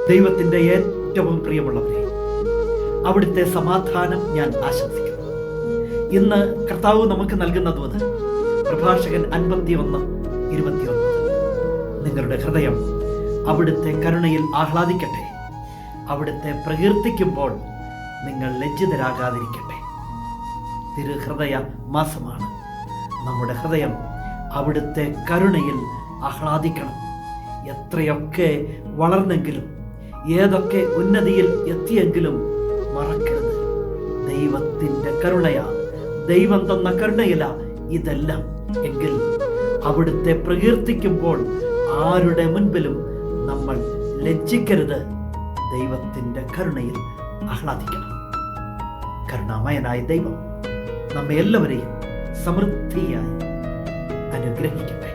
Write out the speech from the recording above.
ദൈവത്തിൻ്റെ ഏറ്റവും പ്രിയമുള്ളവരെ, അവിടുത്തെ സമാധാനം ഞാൻ ആശംസിക്കുന്നു. ഇന്ന് കർത്താവ് നമുക്ക് നൽകുന്ന ദൂത് പ്രഭാഷകൻ 51:29. നിങ്ങളുടെ ഹൃദയം അവിടുത്തെ കരുണയിൽ ആഹ്ലാദിക്കട്ടെ. അവിടുത്തെ പ്രകീർത്തിക്കുമ്പോൾ നിങ്ങൾ ലജ്ജിതരാകാതിരിക്കട്ടെ. തിരുഹൃദയ മാസമാണ്. നമ്മുടെ ഹൃദയം അവിടുത്തെ കരുണയിൽ ആഹ്ലാദിക്കണം. എത്രയൊക്കെ വളർന്നെങ്കിലും, ഏതൊക്കെ ഉന്നതിയിൽ എത്തിയെങ്കിലും മറക്കരുത്, ദൈവത്തിൻ്റെ കരുണയാ, ദൈവം തന്ന കരുണയില ഇതെല്ലാം. എങ്കിൽ അവിടുത്തെ പ്രകീർത്തിക്കുമ്പോൾ ആരുടെ മുൻപിലും നമ്മൾ ലജ്ജിക്കരുത്. ദൈവത്തിൻ്റെ കരുണയിൽ ആഹ്ലാദിക്കണം. കരുണാമയനായ ദൈവം നമ്മെ എല്ലാവരെയും സമൃദ്ധിയായി അനുഗ്രഹിക്കട്ടെ.